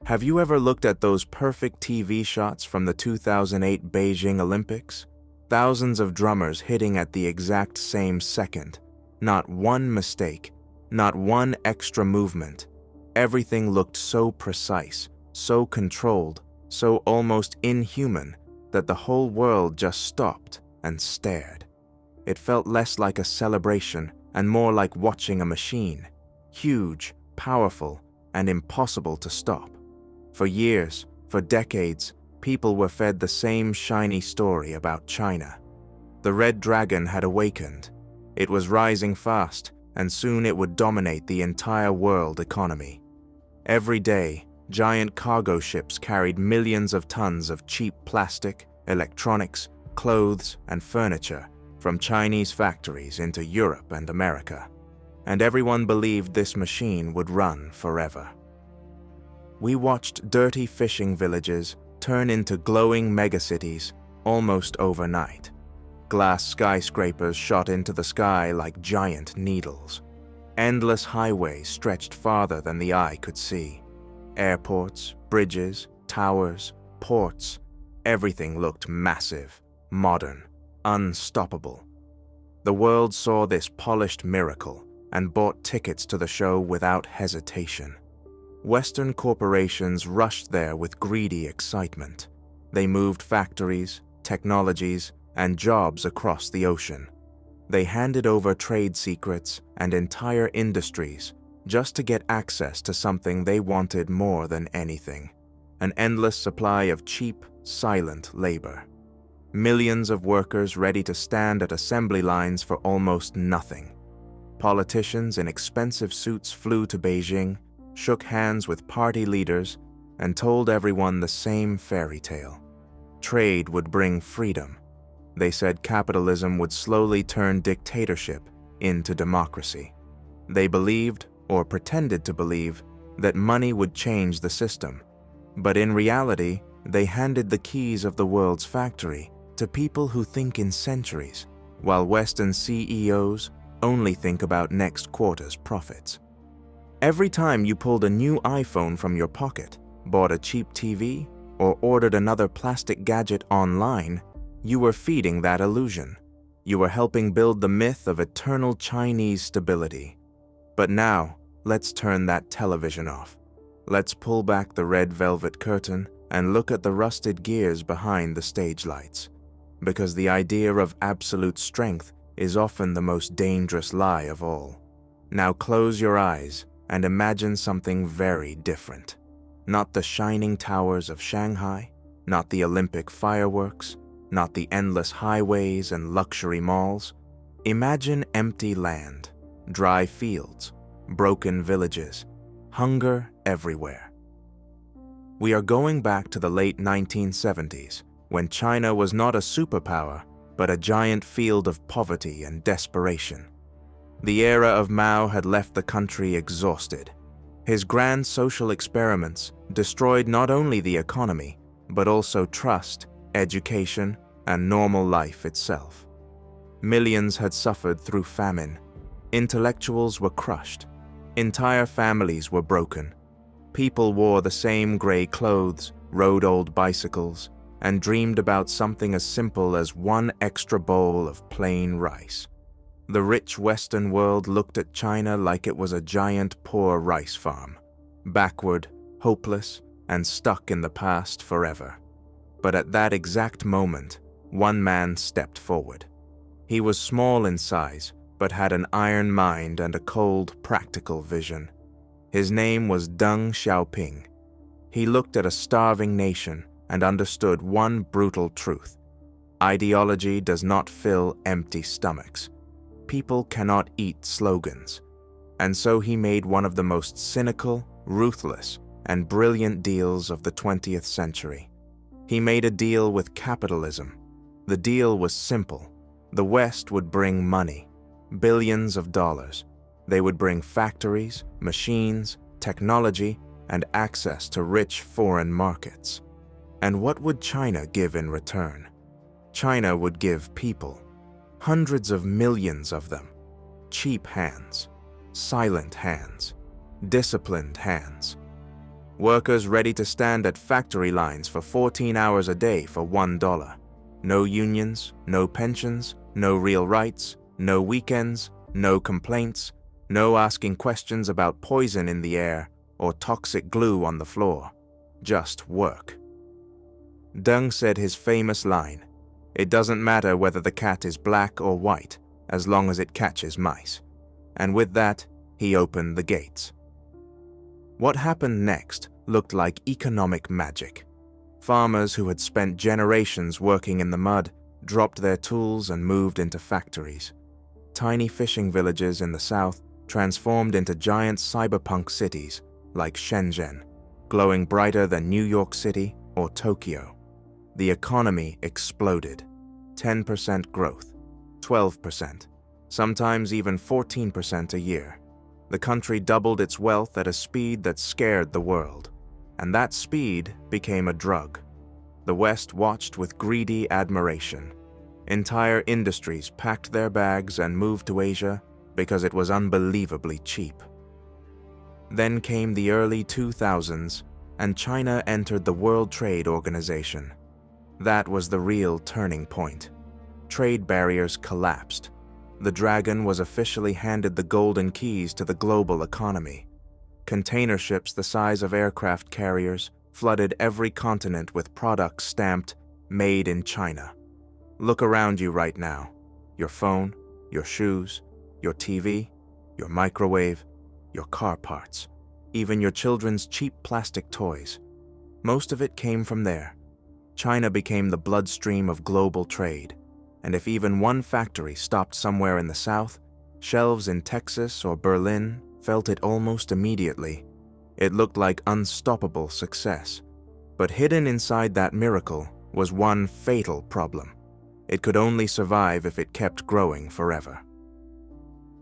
Have you ever looked at those perfect TV shots from the 2008 Beijing Olympics? Thousands of drummers hitting at the exact same second. Not one mistake, not one extra movement. Everything looked so precise, so controlled, so almost inhuman that the whole world just stopped and stared. It felt less like a celebration and more like watching a machine. Huge, powerful, and impossible to stop. For years, for decades, people were fed the same shiny story about China. The Red Dragon had awakened. It was rising fast, and soon it would dominate the entire world economy. Every day, giant cargo ships carried millions of tons of cheap plastic, electronics, clothes, and furniture from Chinese factories into Europe and America. And everyone believed this machine would run forever. We watched dirty fishing villages turn into glowing megacities almost overnight. Glass skyscrapers shot into the sky like giant needles. Endless highways stretched farther than the eye could see. Airports, bridges, towers, ports, everything looked massive, modern, unstoppable. The world saw this polished miracle and bought tickets to the show without hesitation. Western corporations rushed there with greedy excitement. They moved factories, technologies, and jobs across the ocean. They handed over trade secrets and entire industries just to get access to something they wanted more than anything: an endless supply of cheap, silent labor. Millions of workers ready to stand at assembly lines for almost nothing. Politicians in expensive suits flew to Beijing, shook hands with party leaders, and told everyone the same fairy tale. Trade would bring freedom. They said capitalism would slowly turn dictatorship into democracy. They believed, or pretended to believe, that money would change the system. But in reality, they handed the keys of the world's factory to people who think in centuries, while Western CEOs only think about next quarter's profits. Every time you pulled a new iPhone from your pocket, bought a cheap TV, or ordered another plastic gadget online, you were feeding that illusion. You were helping build the myth of eternal Chinese stability. But now, let's turn that television off. Let's pull back the red velvet curtain and look at the rusted gears behind the stage lights. Because the idea of absolute strength is often the most dangerous lie of all. Now close your eyes and imagine something very different. Not the shining towers of Shanghai, not the Olympic fireworks, not the endless highways and luxury malls. Imagine empty land, dry fields, broken villages, hunger everywhere. We are going back to the late 1970s, when China was not a superpower, but a giant field of poverty and desperation. The era of Mao had left the country exhausted. His grand social experiments destroyed not only the economy, but also trust, education, and normal life itself. Millions had suffered through famine. Intellectuals were crushed. Entire families were broken. People wore the same gray clothes, rode old bicycles, and dreamed about something as simple as one extra bowl of plain rice. The rich Western world looked at China like it was a giant poor rice farm, backward, hopeless, and stuck in the past forever. But at that exact moment, one man stepped forward. He was small in size, but had an iron mind and a cold, practical vision. His name was Deng Xiaoping. He looked at a starving nation and understood one brutal truth: ideology does not fill empty stomachs. People cannot eat slogans. And so he made one of the most cynical, ruthless, and brilliant deals of the 20th century. He made a deal with capitalism. The deal was simple. The West would bring money, billions of dollars. They would bring factories, machines, technology, and access to rich foreign markets. And what would China give in return? China would give people. Hundreds of millions of them. Cheap hands, silent hands, disciplined hands. Workers ready to stand at factory lines for 14 hours a day for $1. No unions, no pensions, no real rights, no weekends, no complaints, no asking questions about poison in the air or toxic glue on the floor. Just work. Deng said his famous line, "It doesn't matter whether the cat is black or white, as long as it catches mice." And with that, he opened the gates. What happened next looked like economic magic. Farmers who had spent generations working in the mud dropped their tools and moved into factories. Tiny fishing villages in the south transformed into giant cyberpunk cities like Shenzhen, glowing brighter than New York City or Tokyo. The economy exploded. 10% growth, 12%, sometimes even 14% a year. The country doubled its wealth at a speed that scared the world, and that speed became a drug. The West watched with greedy admiration. Entire industries packed their bags and moved to Asia because it was unbelievably cheap. Then came the early 2000s, and China entered the World Trade Organization. That was the real turning point. Trade barriers collapsed. The dragon was officially handed the golden keys to the global economy. Container ships the size of aircraft carriers flooded every continent with products stamped "Made in China." Look around you right now. Your phone, your shoes, your TV, your microwave, your car parts, even your children's cheap plastic toys. Most of it came from there. China became the bloodstream of global trade, and if even one factory stopped somewhere in the south, shelves in Texas or Berlin felt it almost immediately. It looked like unstoppable success. But hidden inside that miracle was one fatal problem. It could only survive if it kept growing forever.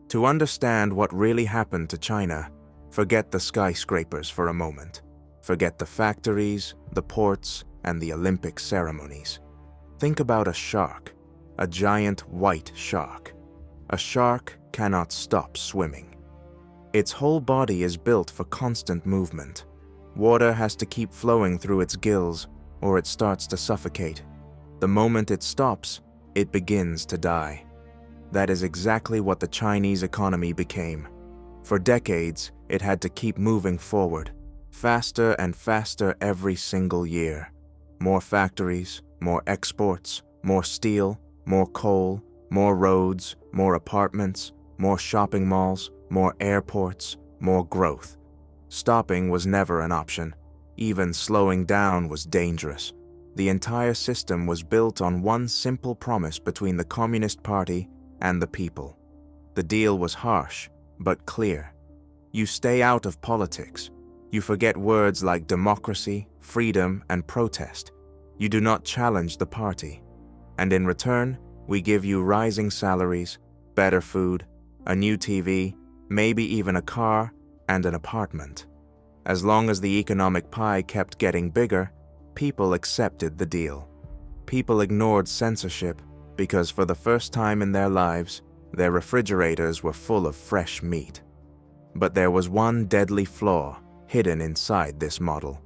To understand what really happened to China, forget the skyscrapers for a moment. Forget the factories, the ports, and the Olympic ceremonies. Think about a shark, a giant white shark. A shark cannot stop swimming. Its whole body is built for constant movement. Water has to keep flowing through its gills, or it starts to suffocate. The moment it stops, it begins to die. That is exactly what the Chinese economy became. For decades, it had to keep moving forward, faster and faster every single year. More factories, more exports, more steel, more coal, more roads, more apartments, more shopping malls, more airports, more growth. Stopping was never an option. Even slowing down was dangerous. The entire system was built on one simple promise between the Communist Party and the people. The deal was harsh, but clear. You stay out of politics. You forget words like democracy, freedom, and protest. You do not challenge the party. And in return, we give you rising salaries, better food, a new TV, maybe even a car, and an apartment. As long as the economic pie kept getting bigger, people accepted the deal. People ignored censorship because for the first time in their lives, their refrigerators were full of fresh meat. But there was one deadly flaw hidden inside this model.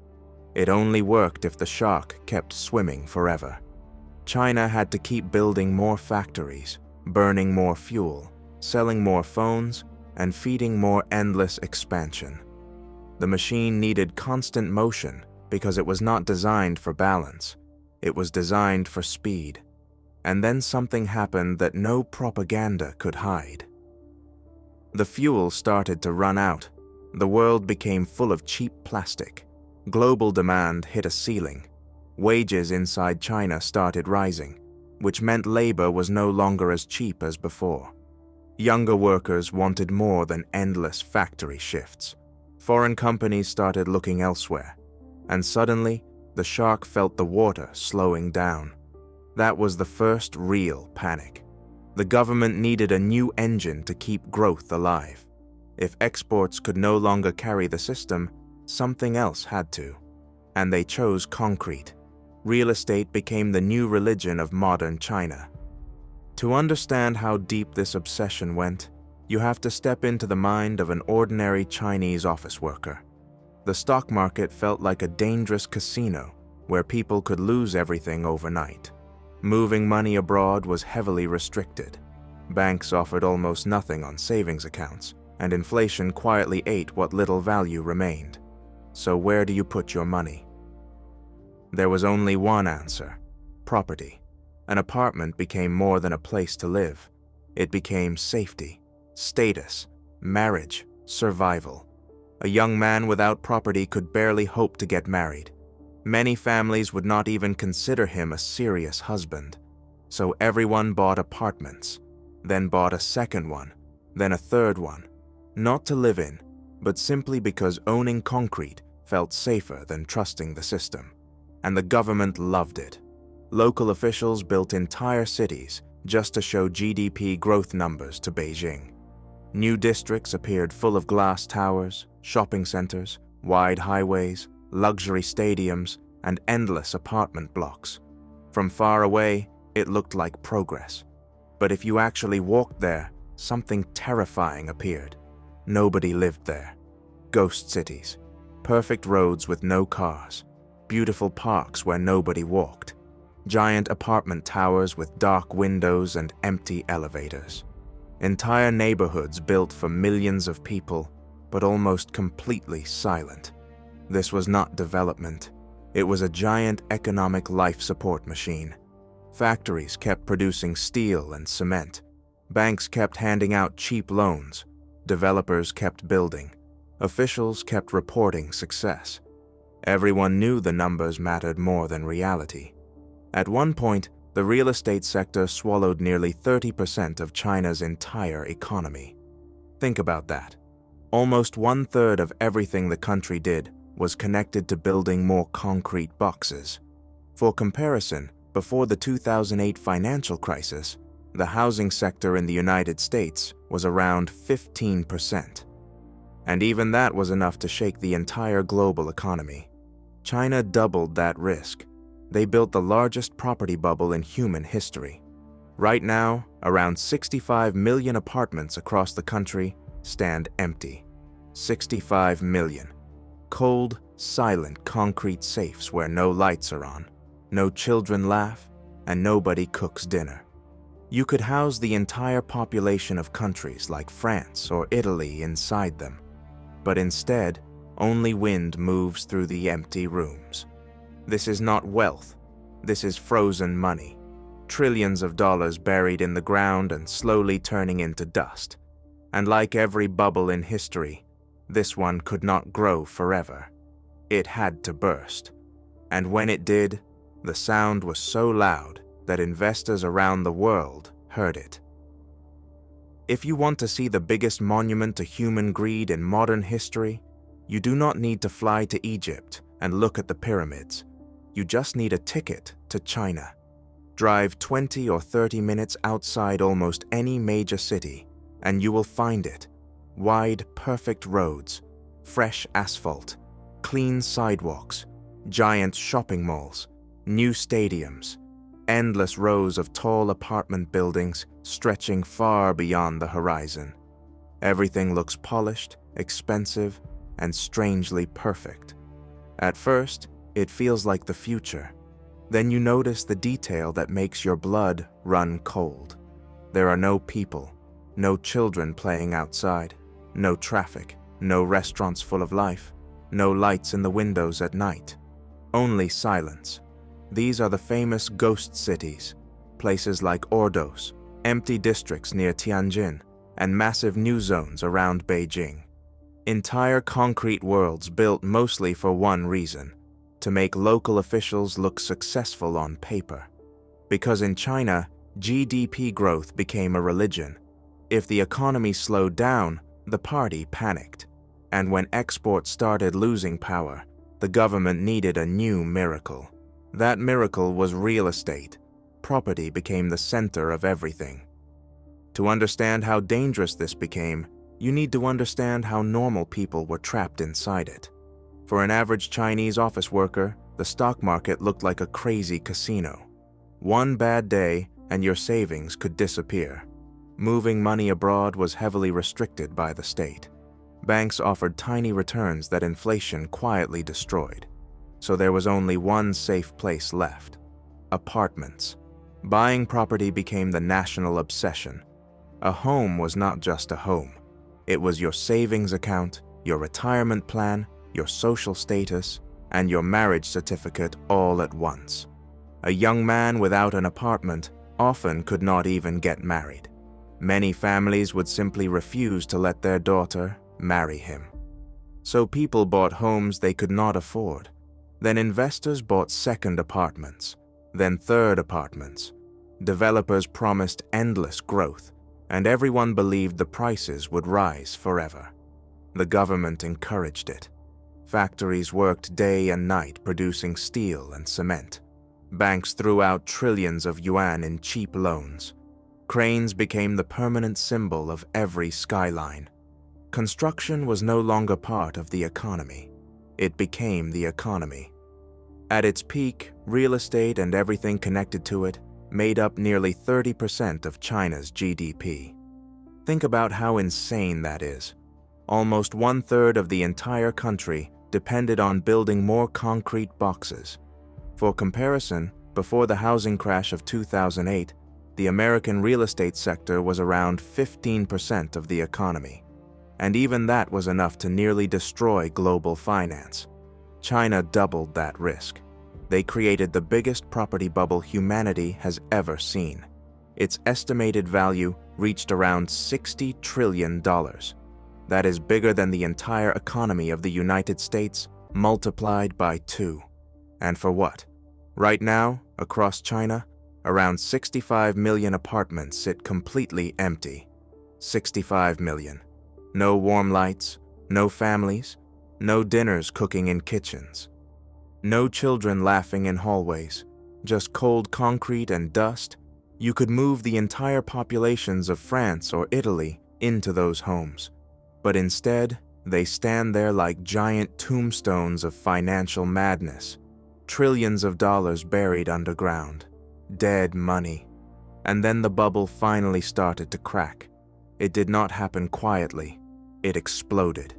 It only worked if the shark kept swimming forever. China had to keep building more factories, burning more fuel, selling more phones, and feeding more endless expansion. The machine needed constant motion because it was not designed for balance. It was designed for speed. And then something happened that no propaganda could hide. The fuel started to run out. The world became full of cheap plastic. Global demand hit a ceiling. Wages inside China started rising, which meant labor was no longer as cheap as before. Younger workers wanted more than endless factory shifts. Foreign companies started looking elsewhere, and suddenly, the shark felt the water slowing down. That was the first real panic. The government needed a new engine to keep growth alive. If exports could no longer carry the system, something else had to. And they chose concrete. Real estate became the new religion of modern China. To understand how deep this obsession went, you have to step into the mind of an ordinary Chinese office worker. The stock market felt like a dangerous casino where people could lose everything overnight. Moving money abroad was heavily restricted. Banks offered almost nothing on savings accounts, and inflation quietly ate what little value remained. So where do you put your money? There was only one answer: property. An apartment became more than a place to live. It became safety, status, marriage, survival. A young man without property could barely hope to get married. Many families would not even consider him a serious husband. So everyone bought apartments, then bought a second one, then a third one. Not to live in, but simply because owning concrete felt safer than trusting the system. And the government loved it. Local officials built entire cities just to show GDP growth numbers to Beijing. New districts appeared full of glass towers, shopping centers, wide highways, luxury stadiums, and endless apartment blocks. From far away, it looked like progress. But if you actually walked there, something terrifying appeared. Nobody lived there. Ghost cities, perfect roads with no cars, beautiful parks where nobody walked, giant apartment towers with dark windows and empty elevators. Entire neighborhoods built for millions of people, but almost completely silent. This was not development. It was a giant economic life support machine. Factories kept producing steel and cement. Banks kept handing out cheap loans. Developers kept building. Officials kept reporting success. Everyone knew the numbers mattered more than reality. At one point, the real estate sector swallowed nearly 30% of China's entire economy. Think about that. Almost 1/3 of everything the country did was connected to building more concrete boxes. For comparison, before the 2008 financial crisis, the housing sector in the United States was around 15%. And even that was enough to shake the entire global economy. China doubled that risk. They built the largest property bubble in human history. Right now, around 65 million apartments across the country stand empty. 65 million. Cold, silent concrete safes where no lights are on, no children laugh, and nobody cooks dinner. You could house the entire population of countries like France or Italy inside them. But instead, only wind moves through the empty rooms. This is not wealth. This is frozen money. Trillions of dollars buried in the ground and slowly turning into dust. And like every bubble in history, this one could not grow forever. It had to burst. And when it did, the sound was so loud that investors around the world heard it. If you want to see the biggest monument to human greed in modern history, you do not need to fly to Egypt and look at the pyramids. You just need a ticket to China. Drive 20 or 30 minutes outside almost any major city, and you will find it. Wide, perfect roads, fresh asphalt, clean sidewalks, giant shopping malls, new stadiums, endless rows of tall apartment buildings stretching far beyond the horizon. Everything looks polished, expensive, and strangely perfect. At first, it feels like the future. Then you notice the detail that makes your blood run cold. There are no people, no children playing outside, no traffic, no restaurants full of life, no lights in the windows at night. Only silence. These are the famous ghost cities, places like Ordos, empty districts near Tianjin, and massive new zones around Beijing. Entire concrete worlds built mostly for one reason: to make local officials look successful on paper. Because in China, GDP growth became a religion. If the economy slowed down, the party panicked. And when exports started losing power, the government needed a new miracle. That miracle was real estate. Property became the center of everything. To understand how dangerous this became, you need to understand how normal people were trapped inside it. For an average Chinese office worker, the stock market looked like a crazy casino. One bad day, and your savings could disappear. Moving money abroad was heavily restricted by the state. Banks offered tiny returns that inflation quietly destroyed. So there was only one safe place left: apartments. Buying property became the national obsession. A home was not just a home. It was your savings account, your retirement plan, your social status, and your marriage certificate all at once. A young man without an apartment often could not even get married. Many families would simply refuse to let their daughter marry him. So people bought homes they could not afford. Then investors bought second apartments, then third apartments. Developers promised endless growth, and everyone believed the prices would rise forever. The government encouraged it. Factories worked day and night producing steel and cement. Banks threw out trillions of yuan in cheap loans. Cranes became the permanent symbol of every skyline. Construction was no longer part of the economy. It became the economy. At its peak, real estate and everything connected to it made up nearly 30% of China's GDP. Think about how insane that is. Almost 1/3 of the entire country depended on building more concrete boxes. For comparison, before the housing crash of 2008, the American real estate sector was around 15% of the economy. And even that was enough to nearly destroy global finance. China doubled that risk. They created the biggest property bubble humanity has ever seen. Its estimated value reached around $60 trillion. That is bigger than the entire economy of the United States multiplied by 2. And for what? Right now, across China, around 65 million apartments sit completely empty. 65 million. No warm lights, no families, no dinners cooking in kitchens. No children laughing in hallways, just cold concrete and dust. You could move the entire populations of France or Italy into those homes. But instead, they stand there like giant tombstones of financial madness. Trillions of dollars buried underground. Dead money. And then the bubble finally started to crack. It did not happen quietly. It exploded.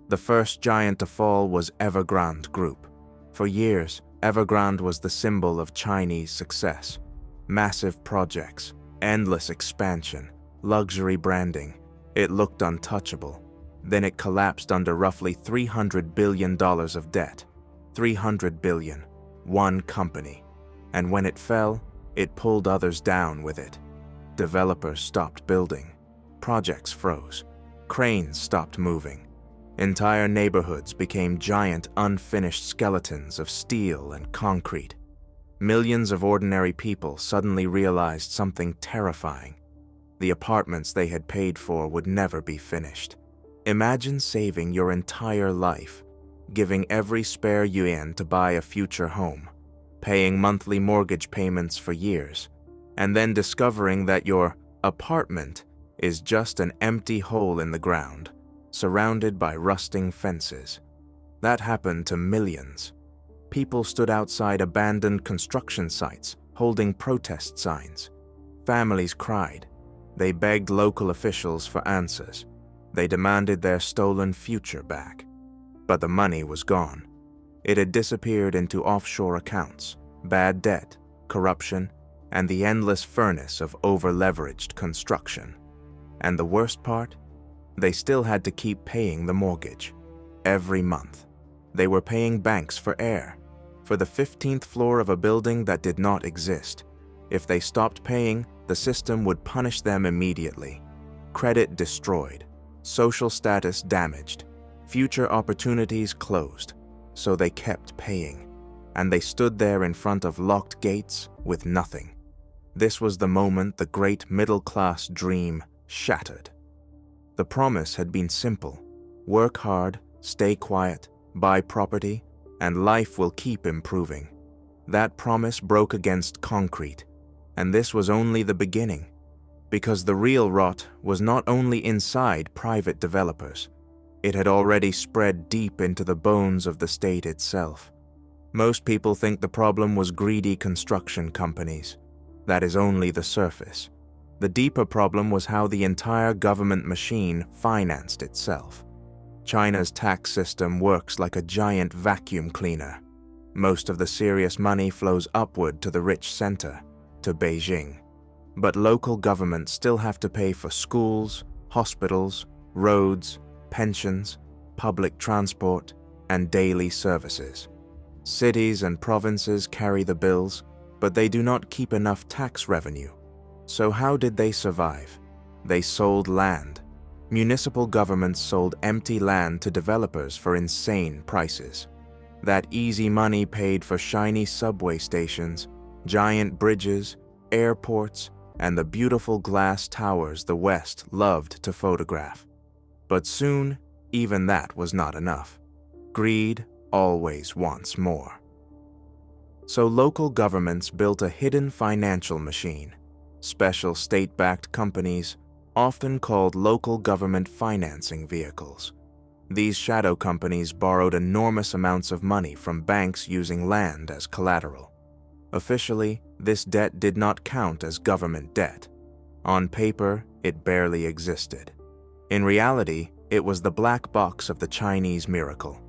The first giant to fall was Evergrande Group. For years, Evergrande was the symbol of Chinese success. Massive projects, endless expansion, luxury branding. It looked untouchable. Then it collapsed under roughly $300 billion of debt. $300 billion. One company. And when it fell, it pulled others down with it. Developers stopped building. Projects froze. Cranes stopped moving. Entire neighborhoods became giant unfinished skeletons of steel and concrete. Millions of ordinary people suddenly realized something terrifying. The apartments they had paid for would never be finished. Imagine saving your entire life, giving every spare yuan to buy a future home, paying monthly mortgage payments for years, and then discovering that your apartment is just an empty hole in the ground, surrounded by rusting fences. That happened to millions. People stood outside abandoned construction sites, holding protest signs. Families cried. They begged local officials for answers. They demanded their stolen future back. But the money was gone. It had disappeared into offshore accounts, bad debt, corruption, and the endless furnace of over-leveraged construction. And the worst part? They still had to keep paying the mortgage. Every month. They were paying banks for air, for the 15th floor of a building that did not exist. If they stopped paying, the system would punish them immediately. Credit destroyed. Social status damaged. Future opportunities closed. So they kept paying. And they stood there in front of locked gates with nothing. This was the moment the great middle-class dream shattered. The promise had been simple. Work hard, stay quiet, buy property, and life will keep improving. That promise broke against concrete, and this was only the beginning. Because the real rot was not only inside private developers, it had already spread deep into the bones of the state itself. Most people think the problem was greedy construction companies. That is only the surface. The deeper problem was how the entire government machine financed itself. China's tax system works like a giant vacuum cleaner. Most of the serious money flows upward to the rich center, to Beijing. But local governments still have to pay for schools, hospitals, roads, pensions, public transport, and daily services. Cities and provinces carry the bills, but they do not keep enough tax revenue. So how did they survive? They sold land. Municipal governments sold empty land to developers for insane prices. That easy money paid for shiny subway stations, giant bridges, airports, and the beautiful glass towers the West loved to photograph. But soon, even that was not enough. Greed always wants more. So local governments built a hidden financial machine, special state-backed companies, often called local government financing vehicles. These shadow companies borrowed enormous amounts of money from banks using land as collateral. Officially, this debt did not count as government debt. On paper, it barely existed. In reality, it was the black box of the Chinese miracle.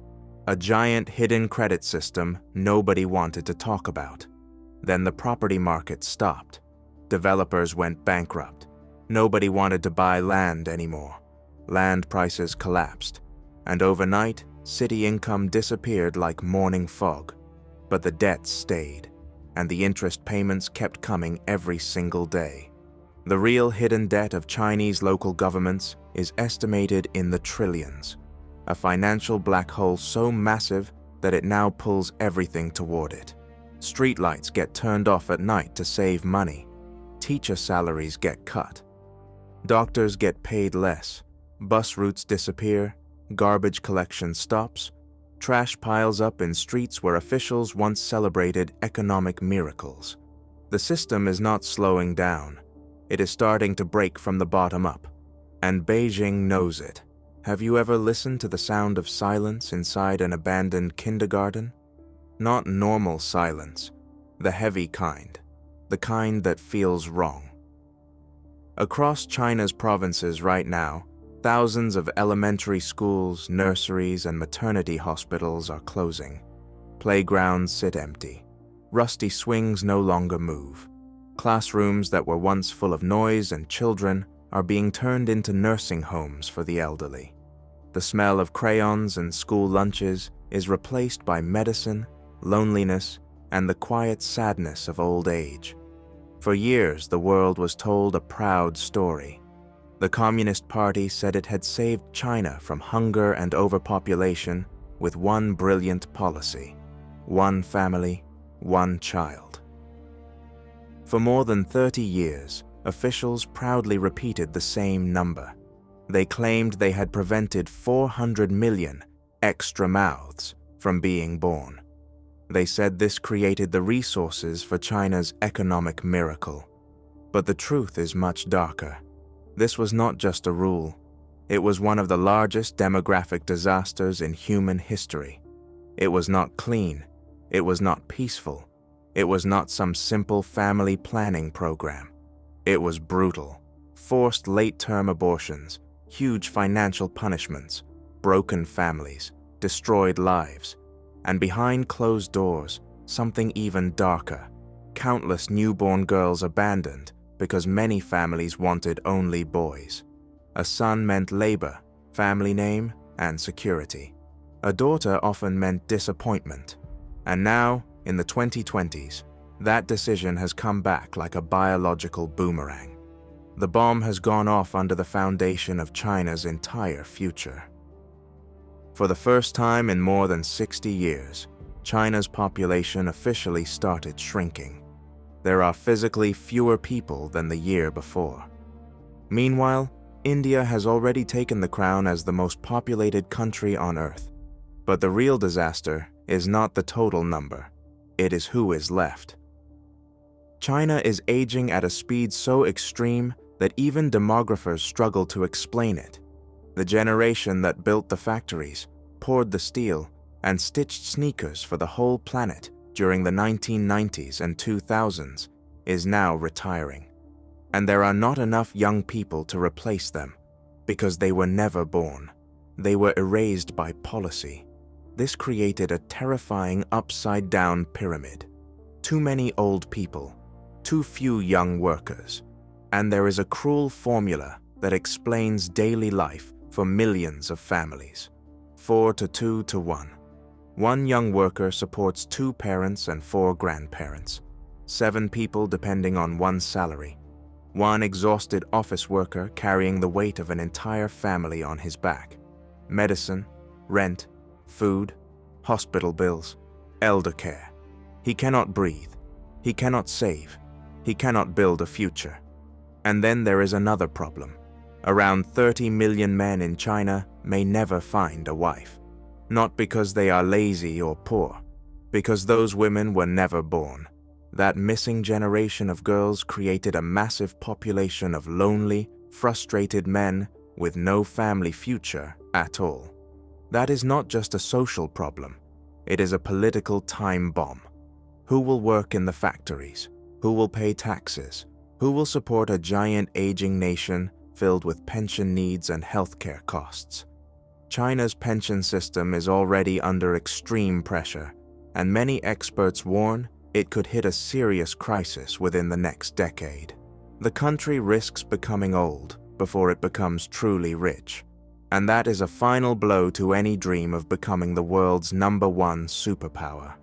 A giant hidden credit system nobody wanted to talk about. Then the property market stopped. Developers went bankrupt. Nobody wanted to buy land anymore. Land prices collapsed. And overnight, city income disappeared like morning fog. But the debts stayed, and the interest payments kept coming every single day. The real hidden debt of Chinese local governments is estimated in the trillions, a financial black hole so massive that it now pulls everything toward it. Streetlights get turned off at night to save money. Teacher salaries get cut. Doctors get paid less. Bus routes disappear. Garbage collection stops. Trash piles up in streets where officials once celebrated economic miracles. The system is not slowing down. It is starting to break from the bottom up. And Beijing knows it. Have you ever listened to the sound of silence inside an abandoned kindergarten? Not normal silence, the heavy kind, the kind that feels wrong. Across China's provinces right now, thousands of elementary schools, nurseries, and maternity hospitals are closing. Playgrounds sit empty. Rusty swings no longer move. Classrooms that were once full of noise and children are being turned into nursing homes for the elderly. The smell of crayons and school lunches is replaced by medicine, loneliness, and the quiet sadness of old age. For years, the world was told a proud story. The Communist Party said it had saved China from hunger and overpopulation with one brilliant policy: one family, one child. For more than 30 years, officials proudly repeated the same number. They claimed they had prevented 400 million extra mouths from being born. They said this created the resources for China's economic miracle. But the truth is much darker. This was not just a rule. It was one of the largest demographic disasters in human history. It was not clean. It was not peaceful. It was not some simple family planning program. It was brutal. Forced late-term abortions, huge financial punishments, broken families, destroyed lives, and behind closed doors, something even darker: countless newborn girls abandoned because many families wanted only boys. A son meant labor, family name, and security. A daughter often meant disappointment. And now, in the 2020s, that decision has come back like a biological boomerang. The bomb has gone off under the foundation of China's entire future. For the first time in more than 60 years, China's population officially started shrinking. There are physically fewer people than the year before. Meanwhile, India has already taken the crown as the most populated country on Earth. But the real disaster is not the total number. It is who is left. China is aging at a speed so extreme that even demographers struggle to explain it. The generation that built the factories, poured the steel, and stitched sneakers for the whole planet during the 1990s and 2000s is now retiring. And there are not enough young people to replace them because they were never born. They were erased by policy. This created a terrifying upside-down pyramid. Too many old people, too few young workers, and there is a cruel formula that explains daily life for millions of families. 4 to 2 to 1. One young worker supports 2 parents and 4 grandparents. 7 people depending on one salary. One exhausted office worker carrying the weight of an entire family on his back. Medicine, rent, food, hospital bills, elder care. He cannot breathe. He cannot save. He cannot build a future. And then there is another problem. Around 30 million men in China may never find a wife. Not because they are lazy or poor, because those women were never born. That missing generation of girls created a massive population of lonely, frustrated men with no family future at all. That is not just a social problem. It is a political time bomb. Who will work in the factories? Who will pay taxes? Who will support a giant aging nation filled with pension needs and healthcare costs? China's pension system is already under extreme pressure, and many experts warn it could hit a serious crisis within the next decade. The country risks becoming old before it becomes truly rich, and that is a final blow to any dream of becoming the world's #1 superpower.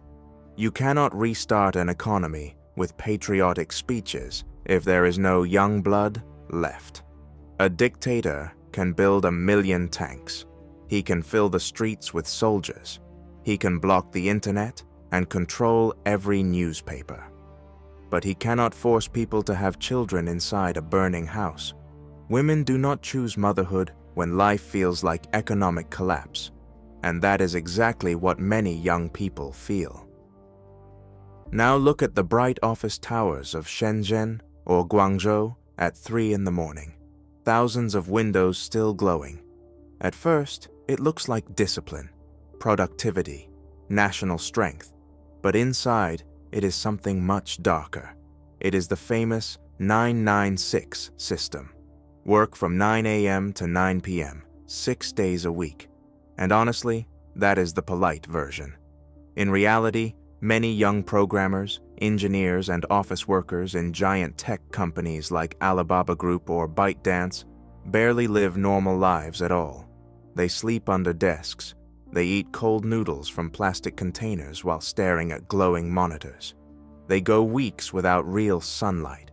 You cannot restart an economy with patriotic speeches if there is no young blood left. A dictator can build 1,000,000 tanks. He can fill the streets with soldiers. He can block the internet and control every newspaper. But he cannot force people to have children inside a burning house. Women do not choose motherhood when life feels like economic collapse, and that is exactly what many young people feel. Now look at the bright office towers of Shenzhen or Guangzhou at 3 in the morning. Thousands of windows still glowing. At first, it looks like discipline, productivity, national strength, but inside, it is something much darker. It is the famous 996 system. Work from 9 a.m. to 9 p.m., 6 days a week. And honestly, that is the polite version. In reality, many young programmers, engineers, and office workers in giant tech companies like Alibaba Group or ByteDance barely live normal lives at all. They sleep under desks. They eat cold noodles from plastic containers while staring at glowing monitors. They go weeks without real sunlight.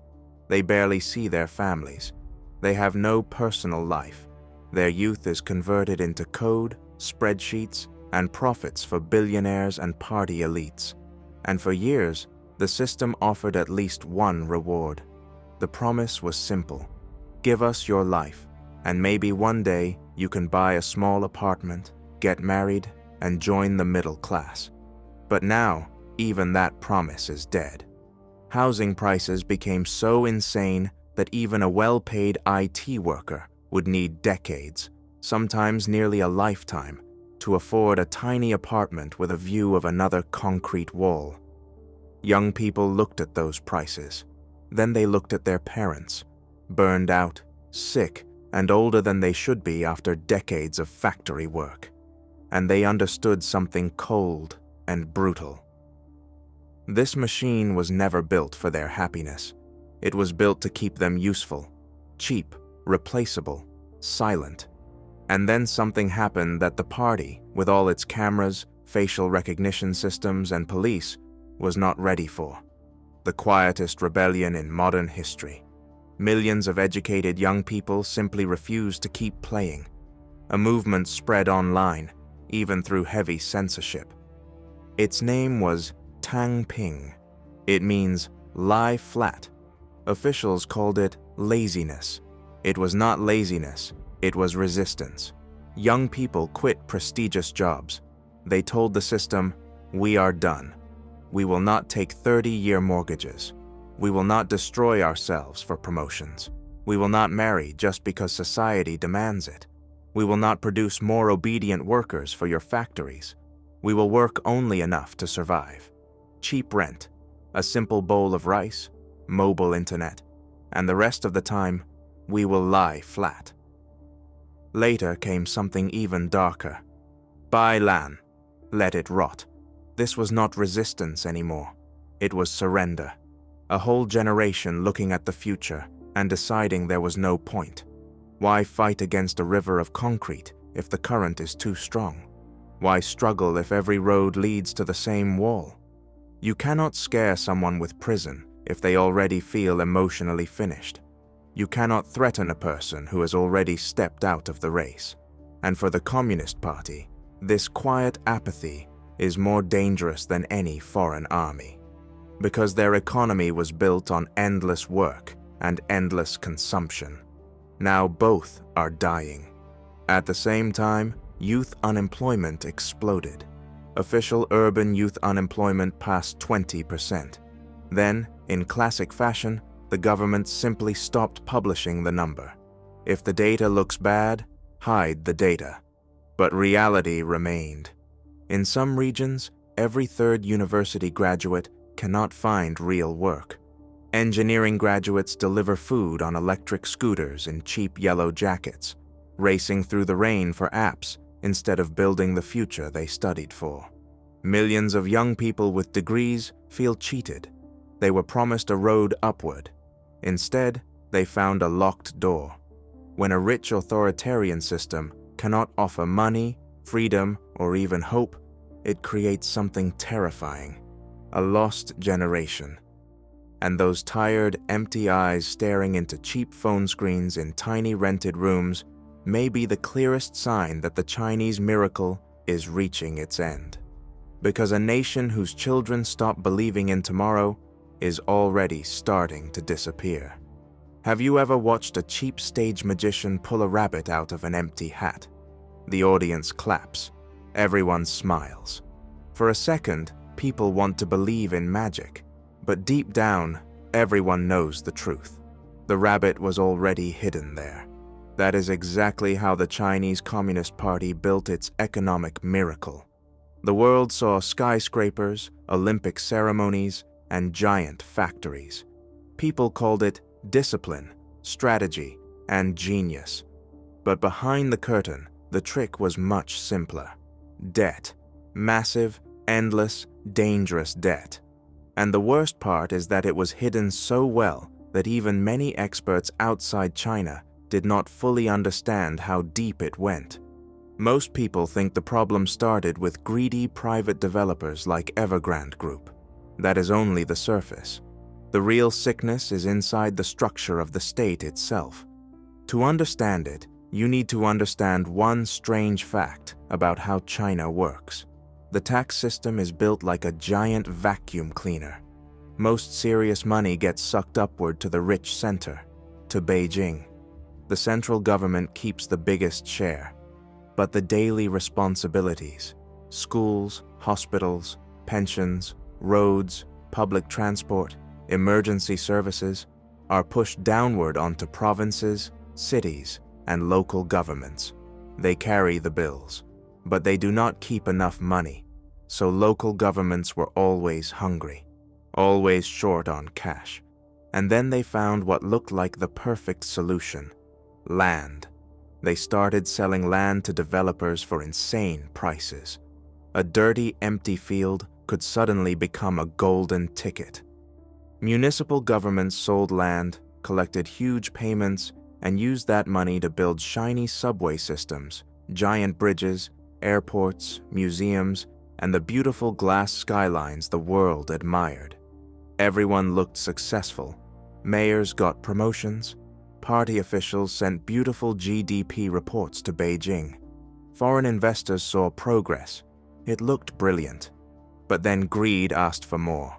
They barely see their families. They have no personal life. Their youth is converted into code, spreadsheets, and profits for billionaires and party elites. And for years, the system offered at least one reward. The promise was simple. Give us your life, and maybe one day you can buy a small apartment, get married, and join the middle class. But now, even that promise is dead. Housing prices became so insane that even a well-paid IT worker would need decades, sometimes nearly a lifetime, to afford a tiny apartment with a view of another concrete wall. Young people looked at those prices. Then they looked at their parents, burned out, sick, and older than they should be after decades of factory work. And they understood something cold and brutal. This machine was never built for their happiness. It was built to keep them useful, cheap, replaceable, silent. And then something happened that the party, with all its cameras, facial recognition systems, and police, was not ready for. The quietest rebellion in modern history. Millions of educated young people simply refused to keep playing. A movement spread online, even through heavy censorship. Its name was Tang Ping. It means lie flat. Officials called it laziness. It was not laziness, it was resistance. Young people quit prestigious jobs. They told the system, "We are done. We will not take 30-year mortgages. We will not destroy ourselves for promotions. We will not marry just because society demands it. We will not produce more obedient workers for your factories. We will work only enough to survive. Cheap rent, a simple bowl of rice, mobile internet, and the rest of the time, we will lie flat." Later came something even darker. Buy land. Let it rot. This was not resistance anymore. It was surrender. A whole generation looking at the future and deciding there was no point. Why fight against a river of concrete if the current is too strong? Why struggle if every road leads to the same wall? You cannot scare someone with prison if they already feel emotionally finished. You cannot threaten a person who has already stepped out of the race. And for the Communist Party, this quiet apathy is more dangerous than any foreign army. Because their economy was built on endless work and endless consumption. Now both are dying. At the same time, youth unemployment exploded. Official urban youth unemployment passed 20%. Then, in classic fashion, the government simply stopped publishing the number. If the data looks bad, hide the data. But reality remained. In some regions, every third university graduate cannot find real work. Engineering graduates deliver food on electric scooters in cheap yellow jackets, racing through the rain for apps instead of building the future they studied for. Millions of young people with degrees feel cheated. They were promised a road upward. Instead, they found a locked door. When a rich authoritarian system cannot offer money, freedom, or even hope, it creates something terrifying. A lost generation. And those tired, empty eyes staring into cheap phone screens in tiny rented rooms may be the clearest sign that the Chinese miracle is reaching its end. Because a nation whose children stop believing in tomorrow is already starting to disappear. Have you ever watched a cheap stage magician pull a rabbit out of an empty hat? The audience claps. Everyone smiles. For a second, people want to believe in magic. But deep down, everyone knows the truth. The rabbit was already hidden there. That is exactly how the Chinese Communist Party built its economic miracle. The world saw skyscrapers, Olympic ceremonies, and giant factories. People called it discipline, strategy, and genius. But behind the curtain, the trick was much simpler. Debt. Massive, endless, dangerous debt. And the worst part is that it was hidden so well that even many experts outside China did not fully understand how deep it went. Most people think the problem started with greedy private developers like Evergrande Group. That is only the surface. The real sickness is inside the structure of the state itself. To understand it, you need to understand one strange fact about how China works. The tax system is built like a giant vacuum cleaner. Most serious money gets sucked upward to the rich center, to Beijing. The central government keeps the biggest share. But the daily responsibilities, schools, hospitals, pensions, roads, public transport, emergency services, are pushed downward onto provinces, cities, and local governments. They carry the bills, but they do not keep enough money, so local governments were always hungry, always short on cash. And then they found what looked like the perfect solution: land. They started selling land to developers for insane prices. A dirty, empty field could suddenly become a golden ticket. Municipal governments sold land, collected huge payments, and used that money to build shiny subway systems, giant bridges, airports, museums, and the beautiful glass skylines the world admired. Everyone looked successful. Mayors got promotions. Party officials sent beautiful GDP reports to Beijing. Foreign investors saw progress. It looked brilliant. But then greed asked for more.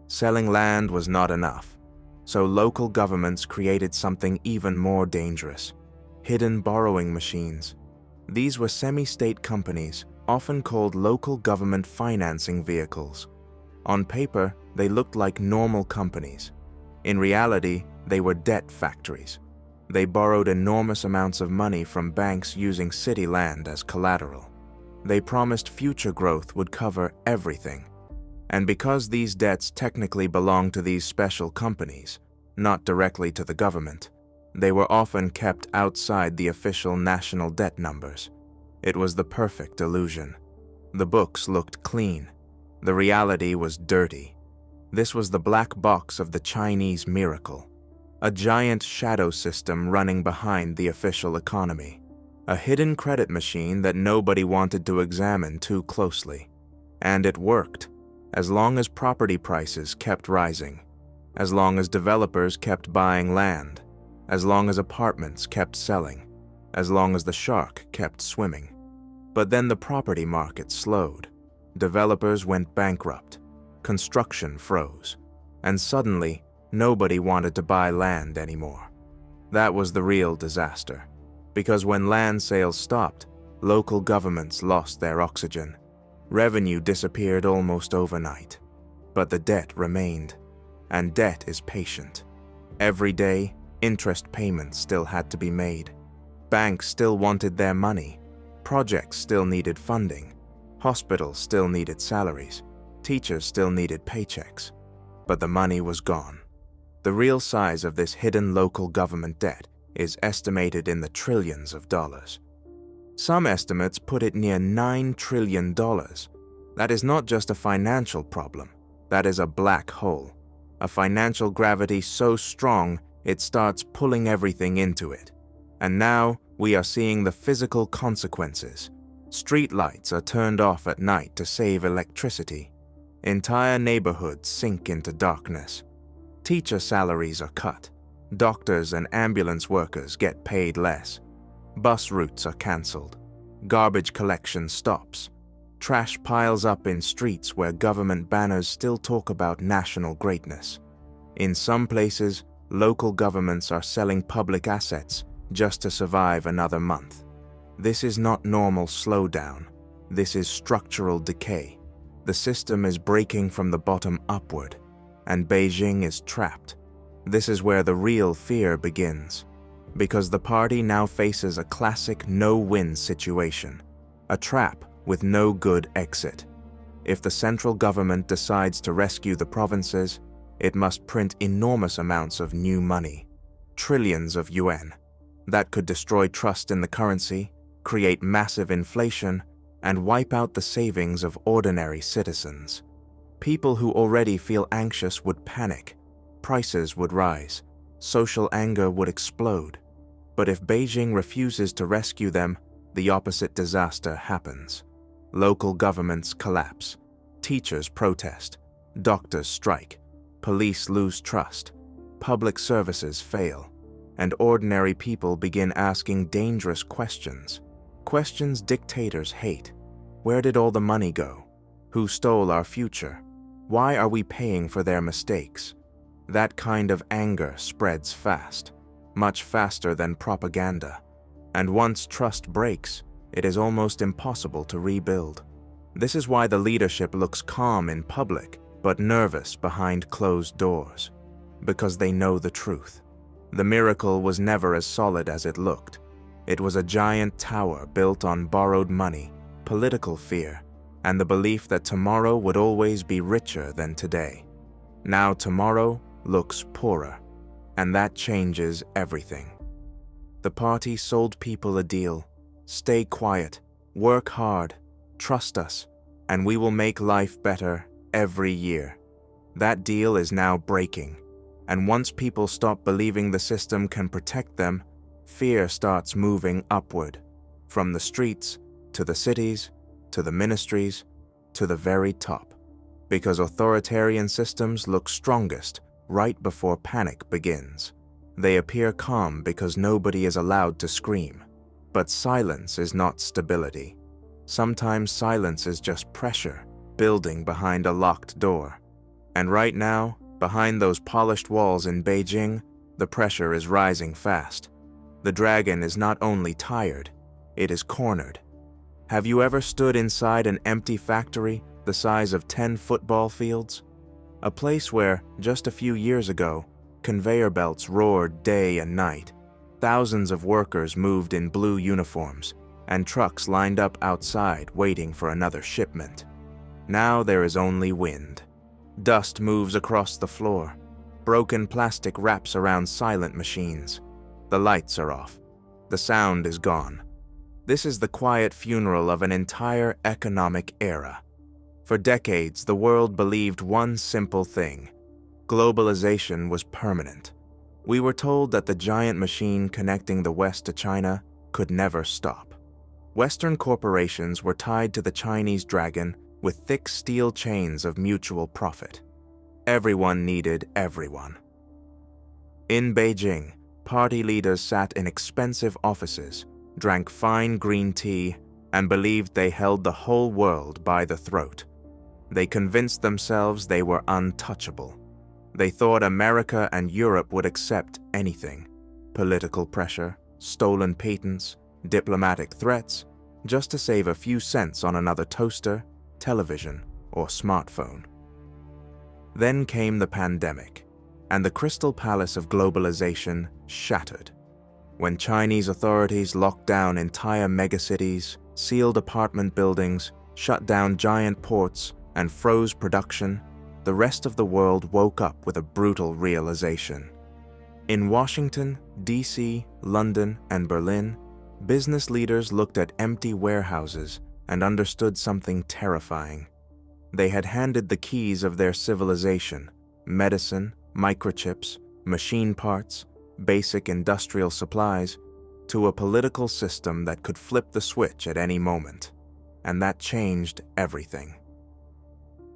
Selling land was not enough. So local governments created something even more dangerous: hidden borrowing machines. These were semi-state companies, often called local government financing vehicles. On paper, they looked like normal companies. In reality, they were debt factories. They borrowed enormous amounts of money from banks using city land as collateral. They promised future growth would cover everything. And because these debts technically belonged to these special companies, not directly to the government, They were often kept outside the official national debt numbers. It was the perfect illusion. The books looked clean. The reality was dirty. This was the black box of the Chinese miracle, a giant shadow system running behind the official economy, a hidden credit machine that nobody wanted to examine too closely. And it worked, as long as property prices kept rising, as long as developers kept buying land, as long as apartments kept selling, as long as the shark kept swimming. But then the property market slowed. Developers went bankrupt. Construction froze. And suddenly, nobody wanted to buy land anymore. That was the real disaster. Because when land sales stopped, local governments lost their oxygen. Revenue disappeared almost overnight. But the debt remained. And debt is patient. Every day, interest payments still had to be made. Banks still wanted their money. Projects still needed funding. Hospitals still needed salaries. Teachers still needed paychecks. But the money was gone. The real size of this hidden local government debt is estimated in the trillions of dollars. Some estimates put it near $9 trillion. That is not just a financial problem. That is a black hole. A financial gravity so strong it starts pulling everything into it. And now we are seeing the physical consequences. Street lights are turned off at night to save electricity. Entire neighborhoods sink into darkness. Teacher salaries are cut. Doctors and ambulance workers get paid less. Bus routes are cancelled. Garbage collection stops. Trash piles up in streets where government banners still talk about national greatness. In some places, local governments are selling public assets just to survive another month. This is not normal slowdown. This is structural decay. The system is breaking from the bottom upward, and Beijing is trapped. This is where the real fear begins, because the party now faces a classic no-win situation, a trap with no good exit. If the central government decides to rescue the provinces, it must print enormous amounts of new money, trillions of yuan. That could destroy trust in the currency, create massive inflation, and wipe out the savings of ordinary citizens. People who already feel anxious would panic. Prices would rise. Social anger would explode. But if Beijing refuses to rescue them, the opposite disaster happens. Local governments collapse. Teachers protest. Doctors strike. Police lose trust. Public services fail. And ordinary people begin asking dangerous questions. Questions dictators hate. Where did all the money go? Who stole our future? Why are we paying for their mistakes? That kind of anger spreads fast, much faster than propaganda. And once trust breaks, it is almost impossible to rebuild. This is why the leadership looks calm in public, but nervous behind closed doors. Because they know the truth. The miracle was never as solid as it looked. It was a giant tower built on borrowed money, political fear, and the belief that tomorrow would always be richer than today. Now tomorrow looks poorer, and that changes everything. The party sold people a deal. Stay quiet, work hard, trust us, and we will make life better every year. That deal is now breaking. And once people stop believing the system can protect them, fear starts moving upward, from the streets, to the cities, to the ministries, to the very top. Because authoritarian systems look strongest right before panic begins. They appear calm because nobody is allowed to scream. But silence is not stability. Sometimes silence is just pressure, building behind a locked door. And right now, behind those polished walls in Beijing, the pressure is rising fast. The dragon is not only tired, it is cornered. Have you ever stood inside an empty factory the size of 10 football fields? A place where, just a few years ago, conveyor belts roared day and night. Thousands of workers moved in blue uniforms, and trucks lined up outside waiting for another shipment. Now there is only wind. Dust moves across the floor. Broken plastic wraps around silent machines. The lights are off. The sound is gone. This is the quiet funeral of an entire economic era. For decades, the world believed one simple thing: globalization was permanent. We were told that the giant machine connecting the West to China could never stop. Western corporations were tied to the Chinese dragon with thick steel chains of mutual profit. Everyone needed everyone. In Beijing, party leaders sat in expensive offices, drank fine green tea, and believed they held the whole world by the throat. They convinced themselves they were untouchable. They thought America and Europe would accept anything: political pressure, stolen patents, diplomatic threats, just to save a few cents on another toaster, television, or smartphone. Then came the pandemic, and the crystal palace of globalization shattered. When Chinese authorities locked down entire megacities, sealed apartment buildings, shut down giant ports, and froze production, the rest of the world woke up with a brutal realization. In Washington, D.C., London, and Berlin, business leaders looked at empty warehouses and understood something terrifying. They had handed the keys of their civilization, medicine, microchips, machine parts, basic industrial supplies, to a political system that could flip the switch at any moment. And that changed everything.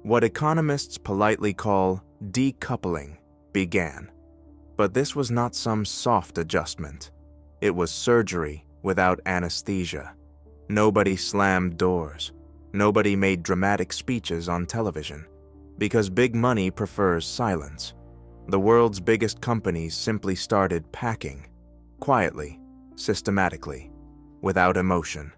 What economists politely call decoupling began. But this was not some soft adjustment. It was surgery without anesthesia. Nobody slammed doors. Nobody made dramatic speeches on television, because big money prefers silence. The world's biggest companies simply started packing, quietly, systematically, without emotion.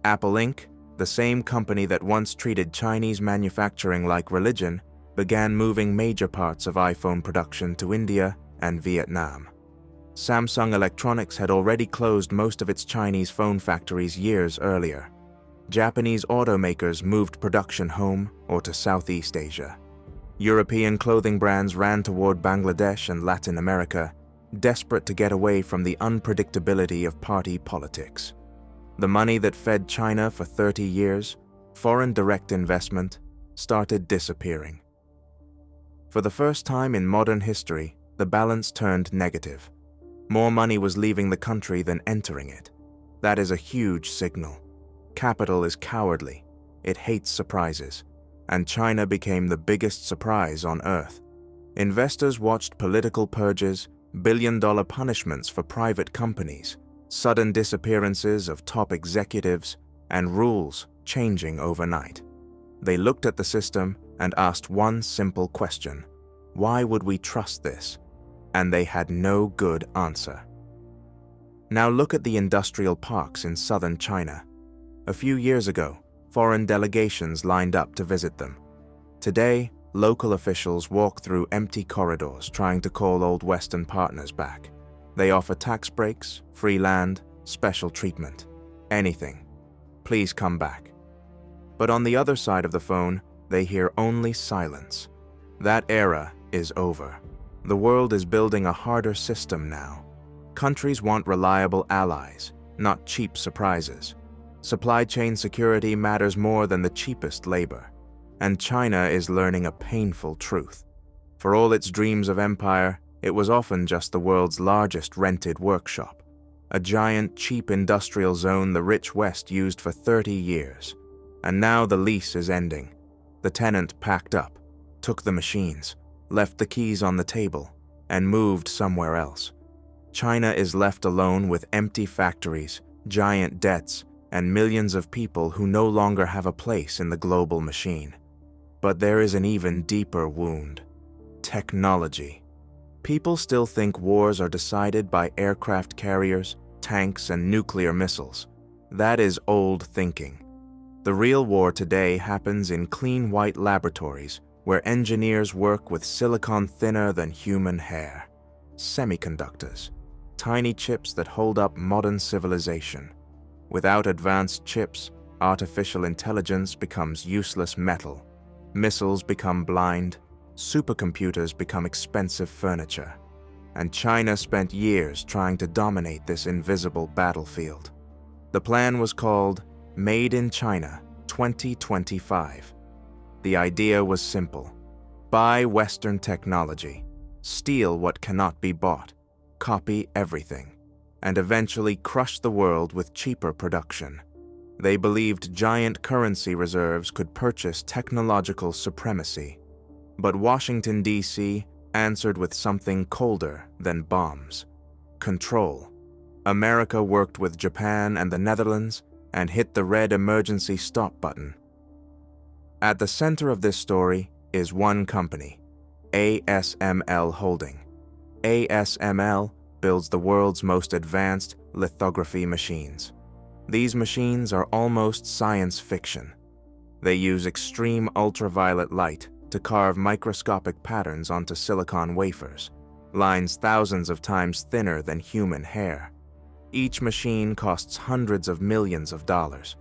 Apple Inc., the same company that once treated Chinese manufacturing like religion, began moving major parts of iPhone production to India and Vietnam. Samsung Electronics had already closed most of its Chinese phone factories years earlier. Japanese automakers moved production home or to Southeast Asia. European clothing brands ran toward Bangladesh and Latin America, desperate to get away from the unpredictability of party politics. The money that fed China for 30 years, foreign direct investment, started disappearing. For the first time in modern history, the balance turned negative. More money was leaving the country than entering it. That is a huge signal. Capital is cowardly. It hates surprises. And China became the biggest surprise on Earth. Investors watched political purges, billion-dollar punishments for private companies, sudden disappearances of top executives, and rules changing overnight. They looked at the system and asked one simple question: why would we trust this? And they had no good answer. Now look at the industrial parks in southern China. A few years ago, foreign delegations lined up to visit them. Today, local officials walk through empty corridors trying to call old Western partners back. They offer tax breaks, free land, special treatment, anything. Please come back. But on the other side of the phone, they hear only silence. That era is over. The world is building a harder system now. Countries want reliable allies, not cheap surprises. Supply chain security matters more than the cheapest labor. And China is learning a painful truth. For all its dreams of empire, it was often just the world's largest rented workshop, a giant, cheap industrial zone the rich West used for 30 years. And now the lease is ending. The tenant packed up, took the machines, left the keys on the table, and moved somewhere else. China is left alone with empty factories, giant debts, and millions of people who no longer have a place in the global machine. But there is an even deeper wound: technology. People still think wars are decided by aircraft carriers, tanks, and nuclear missiles. That is old thinking. The real war today happens in clean white laboratories where engineers work with silicon thinner than human hair. Semiconductors, tiny chips that hold up modern civilization. Without advanced chips, artificial intelligence becomes useless metal. Missiles become blind. Supercomputers become expensive furniture. and China spent years trying to dominate this invisible battlefield. The plan was called Made in China 2025. The idea was simple: buy Western technology, steal what cannot be bought, copy everything, and eventually crush the world with cheaper production. They believed giant currency reserves could purchase technological supremacy. But Washington, D.C. answered with something colder than bombs: control. America worked with Japan and the Netherlands and hit the red emergency stop button. At the center of this story is one company, ASML Holding. ASML builds the world's most advanced lithography machines. These machines are almost science fiction. They use extreme ultraviolet light to carve microscopic patterns onto silicon wafers, lines thousands of times thinner than human hair. Each machine costs hundreds of millions of dollars.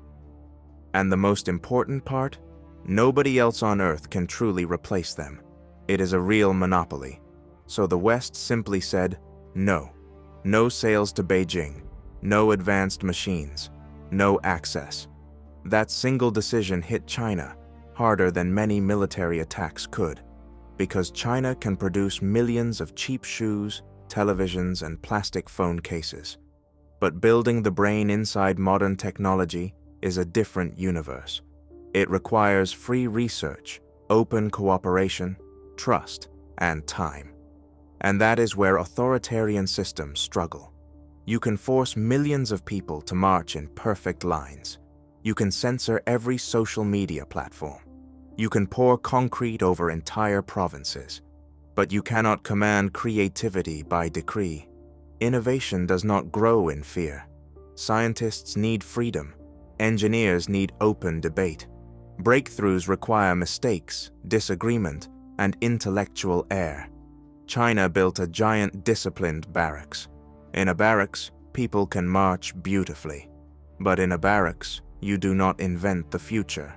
And the most important part? Nobody else on Earth can truly replace them. It is a real monopoly. So the West simply said, no. No sales to Beijing, no advanced machines, no access. That single decision hit China harder than many military attacks could, because China can produce millions of cheap shoes, televisions, and plastic phone cases. But building the brain inside modern technology is a different universe. It requires free research, open cooperation, trust, and time. And that is where authoritarian systems struggle. You can force millions of people to march in perfect lines. You can censor every social media platform. You can pour concrete over entire provinces. But you cannot command creativity by decree. Innovation does not grow in fear. Scientists need freedom. Engineers need open debate. Breakthroughs require mistakes, disagreement, and intellectual air. China built a giant disciplined barracks. In a barracks, people can march beautifully. But in a barracks, you do not invent the future.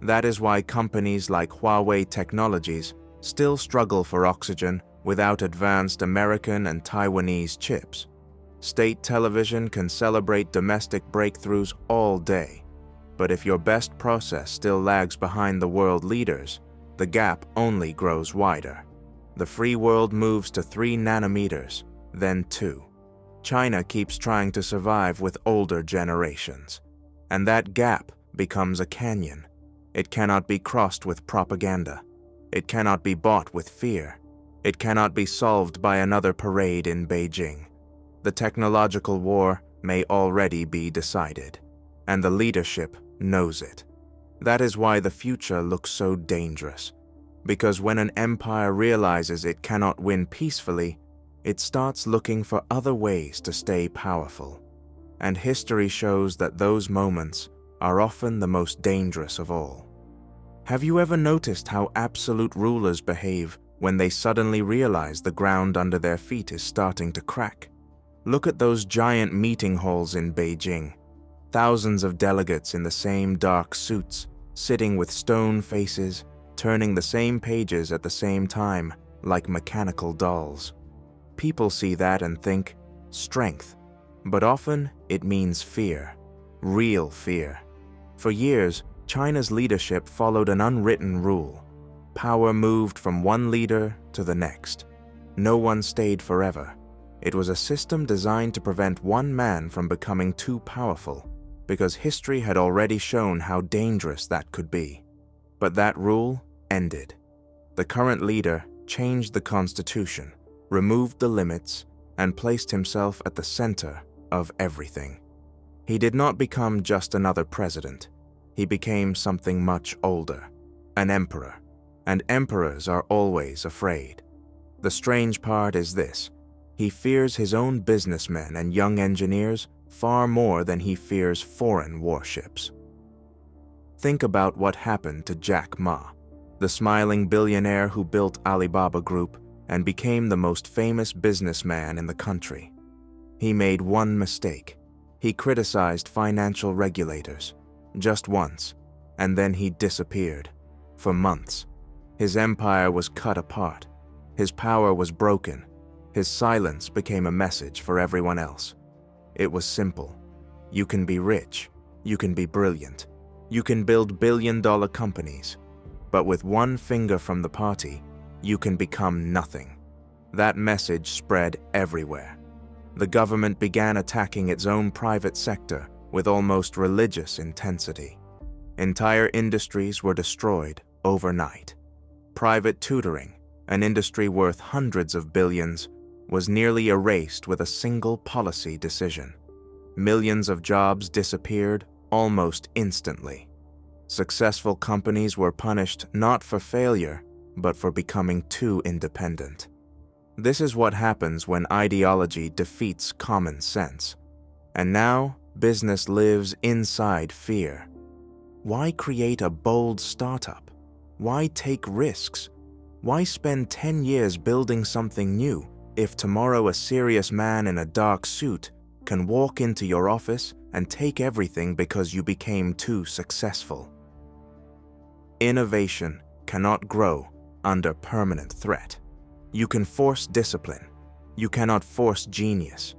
That is why companies like Huawei Technologies still struggle for oxygen without advanced American and Taiwanese chips. State television can celebrate domestic breakthroughs all day. But if your best process still lags behind the world leaders, the gap only grows wider. The free world moves to 3 nanometers, then 2. China keeps trying to survive with older generations. And that gap becomes a canyon. It cannot be crossed with propaganda. It cannot be bought with fear. It cannot be solved by another parade in Beijing. The technological war may already be decided, and the leadership knows it. That is why the future looks so dangerous. Because when an empire realizes it cannot win peacefully, it starts looking for other ways to stay powerful. And history shows that those moments are often the most dangerous of all. Have you ever noticed how absolute rulers behave when they suddenly realize the ground under their feet is starting to crack? Look at those giant meeting halls in Beijing. Thousands of delegates in the same dark suits, sitting with stone faces, turning the same pages at the same time, like mechanical dolls. People see that and think, strength. But often, it means fear. Real fear. For years, China's leadership followed an unwritten rule. Power moved from one leader to the next. No one stayed forever. It was a system designed to prevent one man from becoming too powerful, because history had already shown how dangerous that could be. But that rule ended. The current leader changed the constitution, removed the limits, and placed himself at the center of everything. He did not become just another president. He became something much older, an emperor. And emperors are always afraid. The strange part is this: he fears his own businessmen and young engineers far more than he fears foreign warships. Think about what happened to Jack Ma, the smiling billionaire who built Alibaba Group and became the most famous businessman in the country. He made one mistake. He criticized financial regulators, just once, and then he disappeared. For months. His empire was cut apart. His power was broken. His silence became a message for everyone else. It was simple. You can be rich, you can be brilliant, you can build billion-dollar companies, but with one finger from the party, you can become nothing. That message spread everywhere. The government began attacking its own private sector with almost religious intensity. Entire industries were destroyed overnight. Private tutoring, an industry worth hundreds of billions, was nearly erased with a single policy decision. Millions of jobs disappeared almost instantly. Successful companies were punished not for failure, but for becoming too independent. This is what happens when ideology defeats common sense. And now, business lives inside fear. Why create a bold startup? Why take risks? Why spend 10 years building something new if tomorrow a serious man in a dark suit can walk into your office and take everything because you became too successful? Innovation cannot grow under permanent threat. You can force discipline. You cannot force genius.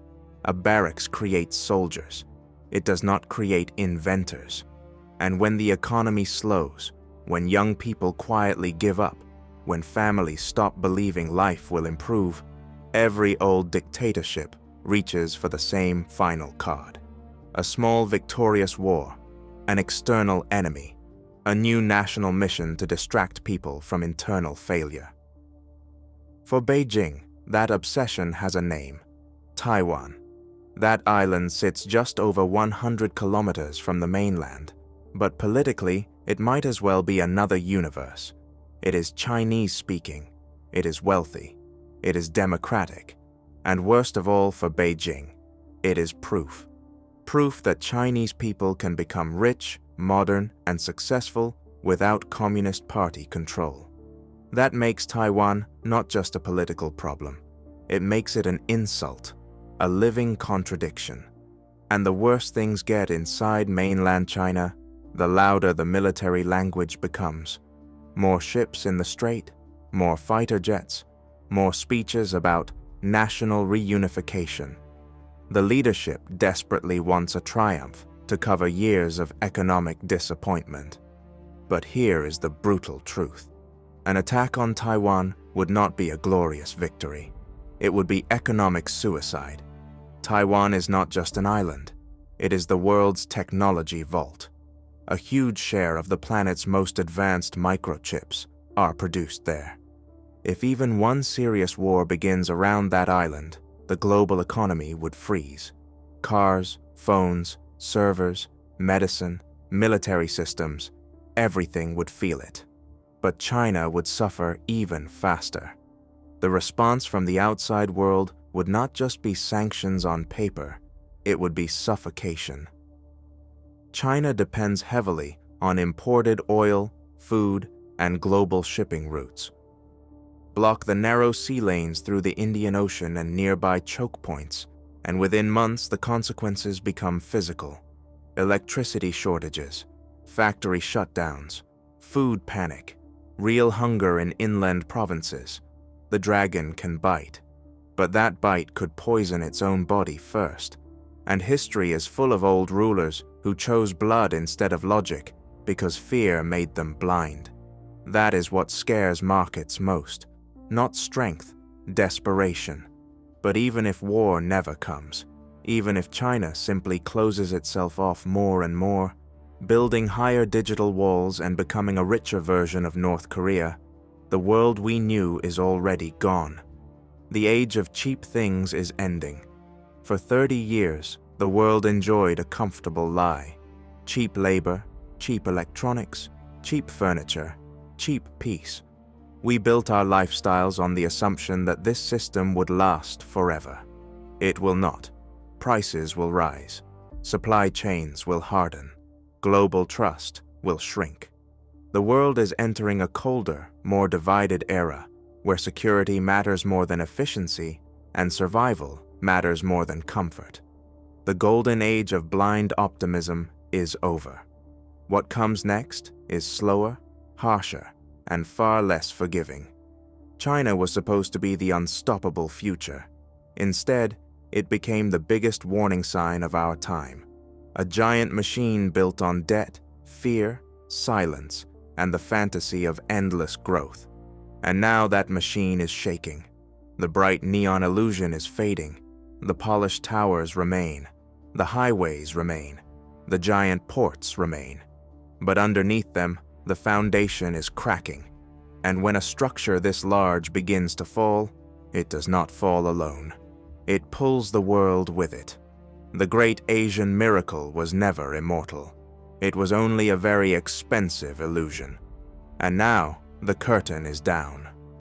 A barracks creates soldiers. It does not create inventors. And when the economy slows, when young people quietly give up, when families stop believing life will improve, every old dictatorship reaches for the same final card. A small victorious war, an external enemy, a new national mission to distract people from internal failure. For Beijing, that obsession has a name: Taiwan. That island sits just over 100 kilometers from the mainland, but politically, it might as well be another universe. It is Chinese-speaking, it is wealthy, it is democratic, and worst of all for Beijing, it is proof. Proof that Chinese people can become rich, modern, and successful without Communist Party control. That makes Taiwan not just a political problem. It makes it an insult, a living contradiction. And the worse things get inside mainland China, the louder the military language becomes. More ships in the strait, more fighter jets, more speeches about national reunification. The leadership desperately wants a triumph to cover years of economic disappointment. But here is the brutal truth. An attack on Taiwan would not be a glorious victory. It would be economic suicide. Taiwan is not just an island. It is the world's technology vault. A huge share of the planet's most advanced microchips are produced there. If even one serious war begins around that island, the global economy would freeze. Cars, phones, servers, medicine, military systems, everything would feel it. But China would suffer even faster. The response from the outside world would not just be sanctions on paper, it would be suffocation. China depends heavily on imported oil, food, and global shipping routes. Block the narrow sea lanes through the Indian Ocean and nearby choke points, and within months the consequences become physical. Electricity shortages, factory shutdowns, food panic, real hunger in inland provinces. The dragon can bite, but that bite could poison its own body first. And history is full of old rulers who chose blood instead of logic because fear made them blind. That is what scares markets most. Not strength, desperation. But even if war never comes, even if China simply closes itself off more and more, building higher digital walls and becoming a richer version of North Korea, the world we knew is already gone. The age of cheap things is ending. For 30 years, the world enjoyed a comfortable lie. Cheap labor, cheap electronics, cheap furniture, cheap peace. We built our lifestyles on the assumption that this system would last forever. It will not. Prices will rise. Supply chains will harden. Global trust will shrink. The world is entering a colder, more divided era, where security matters more than efficiency and survival matters more than comfort. The golden age of blind optimism is over. What comes next is slower, harsher, and far less forgiving. China was supposed to be the unstoppable future. Instead, it became the biggest warning sign of our time. A giant machine built on debt, fear, silence, and the fantasy of endless growth. And now that machine is shaking. The bright neon illusion is fading. The polished towers remain. The highways remain. The giant ports remain. But underneath them, the foundation is cracking. And when a structure this large begins to fall, it does not fall alone. It pulls the world with it. The great Asian miracle was never immortal. It was only a very expensive illusion. And now, the curtain is down.